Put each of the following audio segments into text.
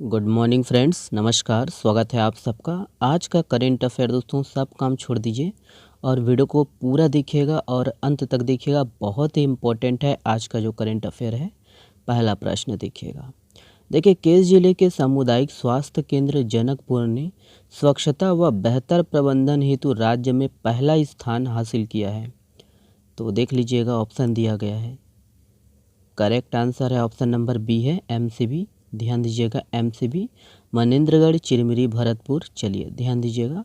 Good morning friends, नमस्कार। स्वागत है आप सबका। आज का करेंट अफेयर दोस्तों, सब काम छोड़ दीजिए और वीडियो को पूरा देखिएगा और अंत तक देखिएगा। बहुत ही इम्पोर्टेंट है आज का जो करेंट अफेयर है। पहला प्रश्न देखिएगा। देखिए, केस जिले के सामुदायिक स्वास्थ्य केंद्र जनकपुर ने स्वच्छता व बेहतर प्रबंधन हेतु राज्य में पहला स्थान हासिल किया है। तो देख लीजिएगा, ऑप्शन दिया गया है। करेक्ट आंसर है ऑप्शन नंबर बी है, एमसीबी। ध्यान दीजिएगा, एमसीबी मनेंद्रगढ़, चिरमिरी, भरतपुर। चलिए ध्यान दीजिएगा।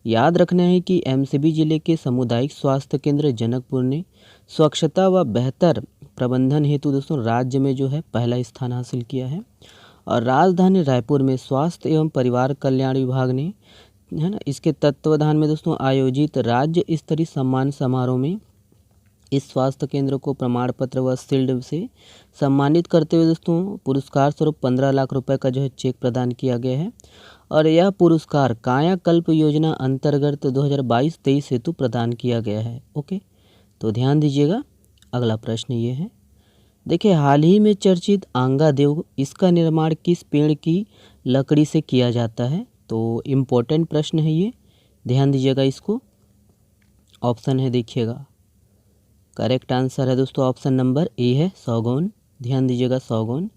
याद रखना है कि एमसीबी जिले के सामुदायिक स्वास्थ्य केंद्र जनकपुर ने स्वच्छता व बेहतर प्रबंधन हेतु दोस्तों राज्य में जो है पहला स्थान हासिल किया है। और राजधानी रायपुर में स्वास्थ्य एवं परिवार कल्याण विभाग ने, है ना, इसके तत्वावधान में दोस्तों आयोजित राज्य स्तरीय सम्मान समारोह में इस स्वास्थ्य केंद्र को प्रमाण पत्र व शील्ड से सम्मानित करते हुए दोस्तों पुरस्कार स्वरूप 15 लाख रुपए का जो है चेक प्रदान किया गया है। और यह पुरस्कार कायाकल्प योजना अंतर्गत 2022-23 हेतु प्रदान किया गया है। ओके, तो ध्यान दीजिएगा। अगला प्रश्न ये है। देखिए, हाल ही में चर्चित आंगा देव, इसका निर्माण किस पेड़ की लकड़ी से किया जाता है? तो इम्पोर्टेंट प्रश्न है ये, ध्यान दीजिएगा इसको। ऑप्शन है देखिएगा। करेक्ट आंसर है दोस्तों ऑप्शन नंबर ए है, सागौन। ध्यान दीजिएगा, सागौन।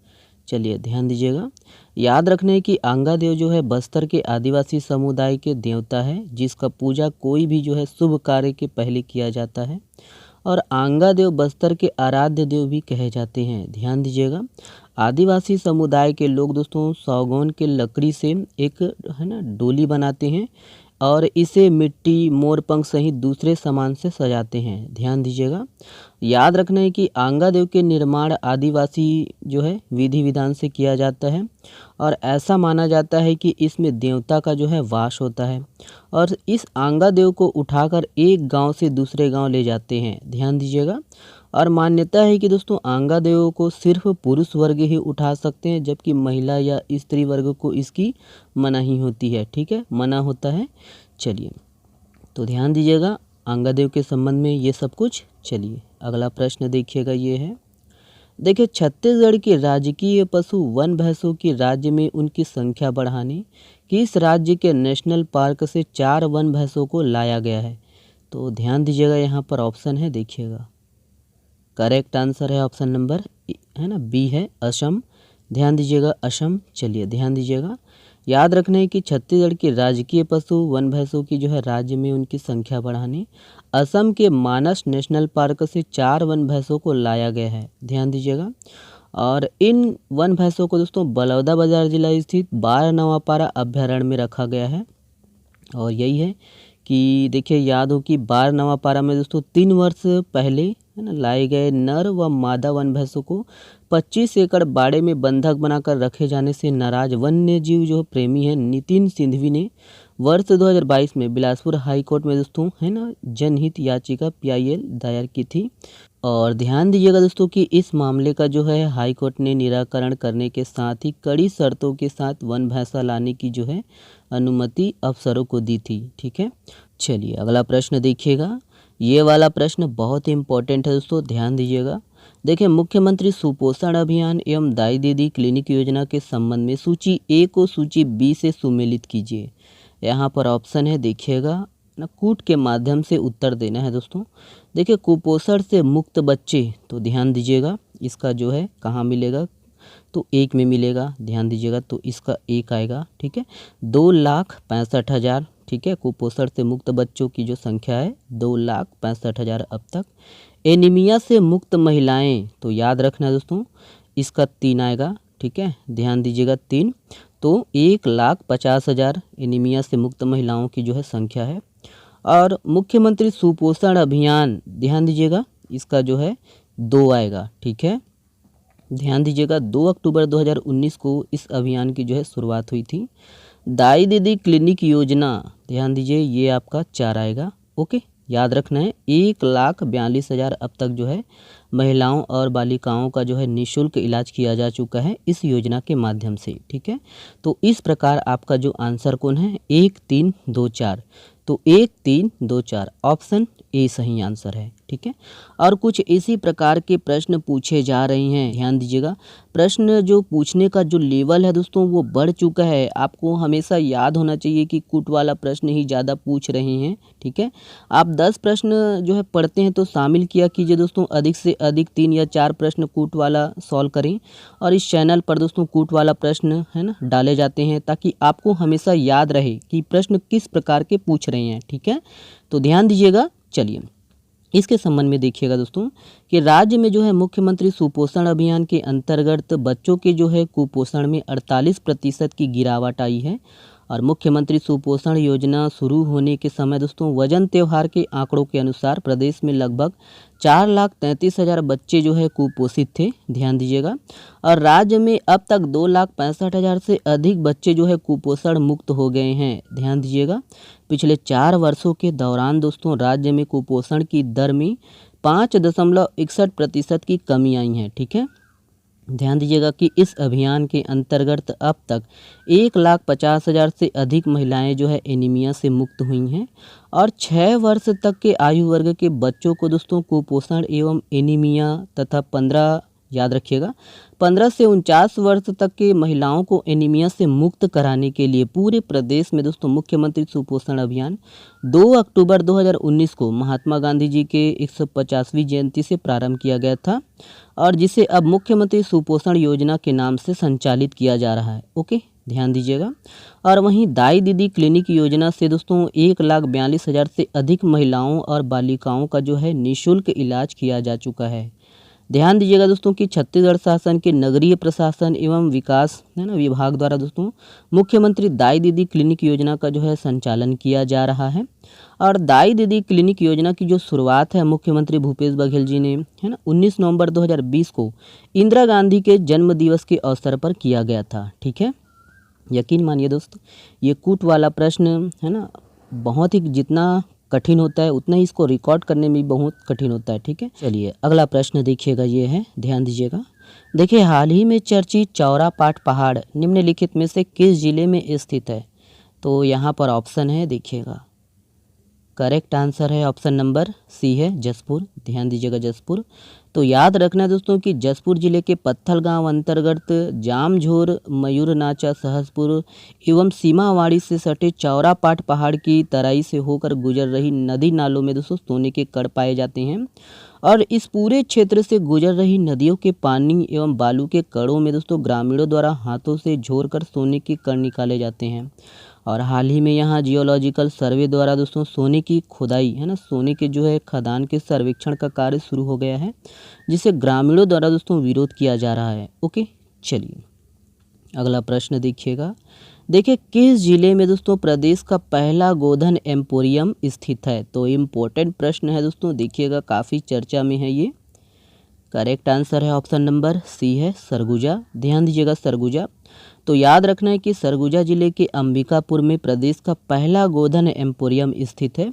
चलिए ध्यान दीजिएगा। याद रखने कि आंगा देव जो है बस्तर के आदिवासी समुदाय के देवता है, जिसका पूजा कोई भी जो है शुभ कार्य के पहले किया जाता है। और आंगा देव बस्तर के आराध्य देव भी कहे जाते हैं। ध्यान दीजिएगा। आदिवासी समुदाय के लोग दोस्तों सागौन के लकड़ी से एक, है ना, डोली बनाते हैं और इसे मिट्टी, मोरपंख सहित दूसरे सामान से सजाते हैं। ध्यान दीजिएगा। याद रखना है कि आंगा देव के निर्माण आदिवासी जो है विधि विधान से किया जाता है और ऐसा माना जाता है कि इसमें देवता का जो है वास होता है। और इस आंगा देव को उठाकर एक गांव से दूसरे गांव ले जाते हैं। ध्यान दीजिएगा। और मान्यता है कि दोस्तों आंगा देव को सिर्फ पुरुष वर्ग ही उठा सकते हैं, जबकि महिला या स्त्री वर्ग को इसकी मनाही होती है। ठीक है, मना होता है। चलिए, तो ध्यान दीजिएगा आंगा देव के संबंध में ये सब कुछ। चलिए अगला प्रश्न देखिएगा, ये है। देखिए, छत्तीसगढ़ के राजकीय पशु वन भैंसों की राज्य में उनकी संख्या बढ़ाने किस राज्य के नेशनल पार्क से 4 वन भैंसों को लाया गया है? तो ध्यान दीजिएगा, यहाँ पर ऑप्शन है देखिएगा। करेक्ट आंसर है ऑप्शन नंबर, है ना, बी है, असम। ध्यान दीजिएगा, असम। चलिए ध्यान दीजिएगा। याद रखना है कि छत्तीसगढ़ के राजकीय पशु वन भैंसों की जो है राज्य में उनकी संख्या बढ़ाने असम के मानस नेशनल पार्क से 4 वन भैंसों को लाया गया है। ध्यान दीजिएगा। और इन वन भैंसों को दोस्तों बलौदाबाजार जिला स्थित बारनवापारा अभ्यारण्य में रखा गया है। और यही है कि देखिए, याद हो कि बारनवापारा में दोस्तों 3 वर्ष पहले, है ना, लाए गए नर व मादा वन भैंसों को 25 एकड़ बाड़े में बंधक बनाकर रखे जाने से नाराज वन्य जीव जो प्रेमी है नितिन सिंधवी ने वर्ष 2022 में बिलासपुर हाई कोर्ट में दोस्तों, है ना, जनहित याचिका PIL दायर की थी। और ध्यान दीजिएगा दोस्तों कि इस मामले का जो है हाई कोर्ट ने निराकरण करने के साथ ही कड़ी शर्तों के साथ वन भैंसा लाने की जो है अनुमति अफसरों को दी थी। ठीक है, चलिए अगला प्रश्न देखिएगा। ये वाला प्रश्न बहुत ही इंपॉर्टेंट है दोस्तों, ध्यान दीजिएगा। देखिए, मुख्यमंत्री सुपोषण अभियान एवं दाई दीदी क्लिनिक योजना के संबंध में सूची ए को सूची बी से सुमेलित कीजिए। यहाँ पर ऑप्शन है देखिएगा ना, कूट के माध्यम से उत्तर देना है दोस्तों। देखिए, कुपोषण से मुक्त बच्चे, तो ध्यान दीजिएगा इसका जो है कहाँ मिलेगा, तो एक में मिलेगा। ध्यान दीजिएगा, तो इसका एक आएगा। ठीक है, 2,65,000। ठीक है, कुपोषण से मुक्त बच्चों की जो संख्या है 2,65,000 अब तक। एनीमिया से मुक्त महिलाएं, तो याद रखना दोस्तों इसका 3 आएगा। ठीक है, ध्यान दीजिएगा 3, तो 1,50,000 एनीमिया से मुक्त महिलाओं की जो है संख्या है। और मुख्यमंत्री सुपोषण अभियान, ध्यान दीजिएगा इसका जो है 2 आएगा। ठीक है, ध्यान दीजिएगा 2 अक्टूबर 2019 को इस अभियान की जो है शुरुआत हुई थी। दाई दीदी क्लिनिक योजना, ध्यान दीजिए ये आपका 4 आएगा। ओके, याद रखना है 1,42,000 अब तक जो है महिलाओं और बालिकाओं का जो है निःशुल्क इलाज किया जा चुका है इस योजना के माध्यम से। ठीक है, तो इस प्रकार आपका जो आंसर कौन है 1 3 2 4, तो 1 3 2 4 ऑप्शन ए सही आंसर है। ठीक है, और कुछ इसी प्रकार के प्रश्न पूछे जा रहे हैं, ध्यान दीजिएगा। प्रश्न जो पूछने का जो लेवल है दोस्तों वो बढ़ चुका है। आपको हमेशा याद होना चाहिए कि कूट वाला प्रश्न ही ज़्यादा पूछ रहे हैं। ठीक है, आप 10 प्रश्न जो है पढ़ते हैं तो शामिल किया कीजिए दोस्तों, अधिक से अधिक 3 या 4 प्रश्न कूट वाला सॉल्व करें। और इस चैनल पर दोस्तों कूट वाला प्रश्न है ना डाले जाते हैं ताकि आपको हमेशा याद रहे कि प्रश्न किस प्रकार के पूछ रहे हैं। ठीक है, तो ध्यान दीजिएगा। चलिए इसके संबंध में देखिएगा दोस्तों कि राज्य में जो है मुख्यमंत्री सुपोषण अभियान के अंतर्गत बच्चों के जो है कुपोषण में 48% की गिरावट आई है। और मुख्यमंत्री सुपोषण योजना शुरू होने के समय दोस्तों वजन त्योहार के आंकड़ों के अनुसार प्रदेश में लगभग 4,33,000 बच्चे जो है कुपोषित थे। ध्यान दीजिएगा। और राज्य में अब तक 2,65,000 से अधिक बच्चे जो है कुपोषण मुक्त हो गए हैं। ध्यान दीजिएगा, पिछले 4 वर्षों के दौरान दोस्तों राज्य में कुपोषण की दर में 5.61% की कमी आई है। ठीक है, ध्यान दीजिएगा कि इस अभियान के अंतर्गत अब तक 1,50,000 से अधिक महिलाएं जो है एनीमिया से मुक्त हुई हैं। और 6 वर्ष तक के आयु वर्ग के बच्चों को दोस्तों कुपोषण एवं एनीमिया तथा 15 याद रखिएगा 15 से 49 वर्ष तक के महिलाओं को एनीमिया से मुक्त कराने के लिए पूरे प्रदेश में दोस्तों मुख्यमंत्री सुपोषण अभियान 2 अक्टूबर 2019 को महात्मा गांधी जी के 150वीं जयंती से प्रारंभ किया गया था और जिसे अब मुख्यमंत्री सुपोषण योजना के नाम से संचालित किया जा रहा है। ओके, ध्यान दीजिएगा। और वहीं दाई दीदी क्लिनिक योजना से दोस्तों 1,42,000 से अधिक महिलाओं और बालिकाओं का जो है निःशुल्क इलाज किया जा चुका है। ध्यान दीजिएगा दोस्तों कि छत्तीसगढ़ शासन के नगरीय प्रशासन एवं विकास है ना विभाग द्वारा दोस्तों मुख्यमंत्री दाई दीदी क्लिनिक योजना का जो है संचालन किया जा रहा है। और दाई दीदी क्लिनिक योजना की जो शुरुआत है मुख्यमंत्री भूपेश बघेल जी ने है ना 19 नवंबर 2020 को इंदिरा गांधी के जन्म दिवस के अवसर पर किया गया था। ठीक है, यकीन मानिए दोस्तों ये कूट वाला प्रश्न है ना बहुत ही जितना कठिन होता है उतना ही इसको रिकॉर्ड करने में बहुत कठिन होता है। ठीक है, चलिए अगला प्रश्न देखिएगा, ये है, ध्यान दीजिएगा। देखिए हाल ही में चर्चित चौरापाट पहाड़ निम्नलिखित में से किस जिले में स्थित है? तो यहाँ पर ऑप्शन है, देखिएगा करेक्ट आंसर है ऑप्शन नंबर सी है जसपुर। ध्यान दीजिएगा जसपुर। तो याद रखना दोस्तों कि जसपुर जिले के पत्थल गांव अंतर्गत जामझोर मयूरनाचा सहसपुर एवं सीमावाड़ी से सटे चौरापाट पहाड़ की तराई से होकर गुजर रही नदी नालों में दोस्तों सोने के कण पाए जाते हैं। और इस पूरे क्षेत्र से गुजर रही नदियों के पानी एवं बालू के कणों में दोस्तों ग्रामीणों द्वारा हाथों से झोरकर सोने के कण निकाले जाते हैं। और हाल ही में यहाँ जियोलॉजिकल सर्वे द्वारा दोस्तों सोने की खुदाई है ना सोने के जो है खदान के सर्वेक्षण का कार्य शुरू हो गया है जिसे ग्रामीणों द्वारा दोस्तों विरोध किया जा रहा है। ओके, चलिए अगला प्रश्न देखिएगा। देखिए किस जिले में दोस्तों प्रदेश का पहला गोधन एम्पोरियम स्थित है? तो इम्पोर्टेंट प्रश्न है दोस्तों, देखिएगा काफ़ी चर्चा में है ये। करेक्ट आंसर है ऑप्शन नंबर सी है सरगुजा। ध्यान दीजिएगा सरगुजा। तो याद रखना है कि सरगुजा जिले के अंबिकापुर में प्रदेश का पहला गोधन एम्पोरियम स्थित है।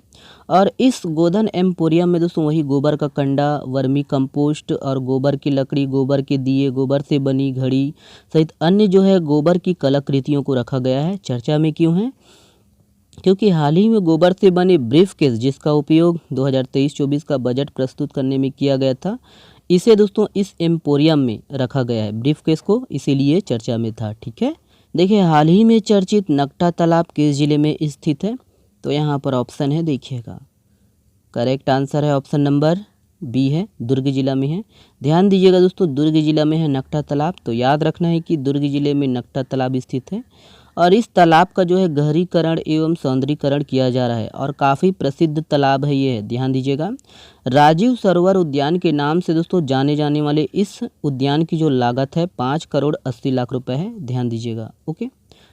और इस गोधन एम्पोरियम में दोस्तों वही गोबर का कंडा, वर्मी कंपोस्ट और गोबर की लकड़ी, गोबर के दिए, गोबर से बनी घड़ी सहित अन्य जो है गोबर की कलाकृतियों को रखा गया है। चर्चा में क्यों है? क्योंकि हाल ही में गोबर से बने ब्रीफकेस जिसका उपयोग 2023-24 का बजट प्रस्तुत करने में किया गया था, इसे दोस्तों इस एम्पोरियम में रखा गया है ब्रीफकेस को, इसीलिए चर्चा में था। ठीक है, देखिए हाल ही में चर्चित नकटा तालाब किस जिले में स्थित है? तो यहाँ पर ऑप्शन है, देखिएगा करेक्ट आंसर है ऑप्शन नंबर बी है, दुर्ग जिला में है। ध्यान दीजिएगा दोस्तों दुर्ग जिला में है नकटा तालाब। तो याद रखना है कि दुर्ग जिले में नकटा तालाब स्थित है और इस तालाब का जो है गहरीकरण एवं सौंदर्यीकरण किया जा रहा है और काफ़ी प्रसिद्ध तालाब है ये। ध्यान दीजिएगा राजीव सरोवर उद्यान के नाम से दोस्तों जाने जाने वाले इस उद्यान की जो लागत है 5,80,00,000 रुपये है। ध्यान दीजिएगा। ओके,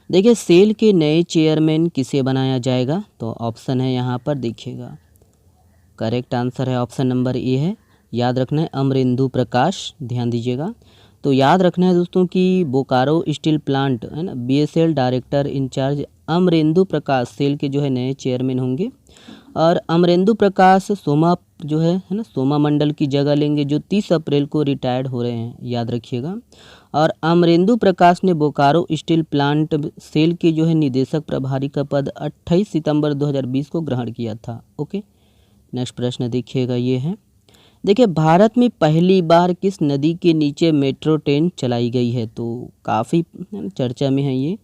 देखिए सेल के नए चेयरमैन किसे बनाया जाएगा? तो ऑप्शन है यहाँ पर, देखिएगा करेक्ट आंसर है ऑप्शन नंबर ए है, याद रखना है अमरेंदु प्रकाश। ध्यान दीजिएगा। तो याद रखना है दोस्तों कि बोकारो स्टील प्लांट है ना BSL डायरेक्टर इंचार्ज अमरेंदु प्रकाश सेल के जो है नए चेयरमैन होंगे। और अमरेंदु प्रकाश सोमा जो है ना, सोमा मंडल की जगह लेंगे, जो 30 अप्रैल को रिटायर्ड हो रहे हैं, याद रखिएगा। और अमरेंदु प्रकाश ने बोकारो स्टील प्लांट सेल के जो है निदेशक प्रभारी का पद 28 सितंबर 2020 को ग्रहण किया था। ओके, नेक्स्ट प्रश्न देखिएगा, ये है, देखिए भारत में पहली बार किस नदी के नीचे मेट्रो ट्रेन चलाई गई है? तो काफ़ी चर्चा में है ये।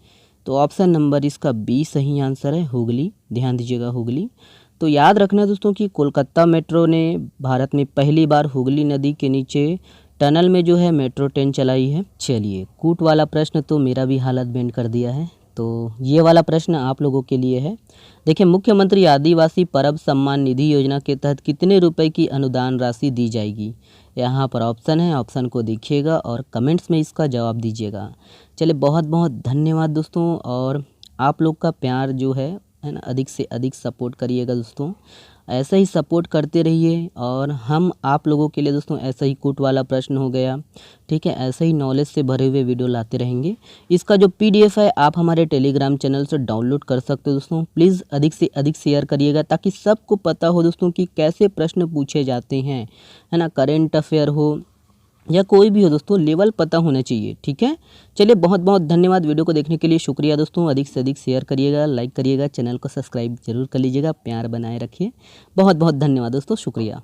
तो ऑप्शन नंबर इसका बी सही आंसर है, हुगली। ध्यान दीजिएगा, हुगली। तो याद रखना दोस्तों कि कोलकाता मेट्रो ने भारत में पहली बार हुगली नदी के नीचे टनल में जो है मेट्रो ट्रेन चलाई है। चलिए, कूट वाला प्रश्न तो मेरा भी हालत बेंड कर दिया है, तो ये वाला प्रश्न आप लोगों के लिए है। देखिए, मुख्यमंत्री आदिवासी परब सम्मान निधि योजना के तहत कितने रुपए की अनुदान राशि दी जाएगी? यहाँ पर ऑप्शन है, ऑप्शन को देखिएगा और कमेंट्स में इसका जवाब दीजिएगा। चलिए, बहुत बहुत धन्यवाद दोस्तों, और आप लोग का प्यार जो है ना, अधिक से अधिक सपोर्ट करिएगा दोस्तों, ऐसा ही सपोर्ट करते रहिए। और हम आप लोगों के लिए दोस्तों ऐसा ही कूट वाला प्रश्न हो गया, ठीक है, ऐसे ही नॉलेज से भरे हुए वीडियो लाते रहेंगे। इसका जो PDF है आप हमारे टेलीग्राम चैनल से डाउनलोड कर सकते हो दोस्तों। प्लीज़ अधिक से अधिक शेयर करिएगा ताकि सबको पता हो दोस्तों कि कैसे प्रश्न पूछे जाते हैं, है ना, करेंट अफेयर हो या कोई भी हो दोस्तों, लेवल पता होना चाहिए, ठीक है। चलिए, बहुत बहुत धन्यवाद, वीडियो को देखने के लिए शुक्रिया दोस्तों। अधिक से अधिक शेयर करिएगा, लाइक करिएगा, चैनल को सब्सक्राइब जरूर कर लीजिएगा, प्यार बनाए रखिए। बहुत बहुत धन्यवाद दोस्तों, शुक्रिया।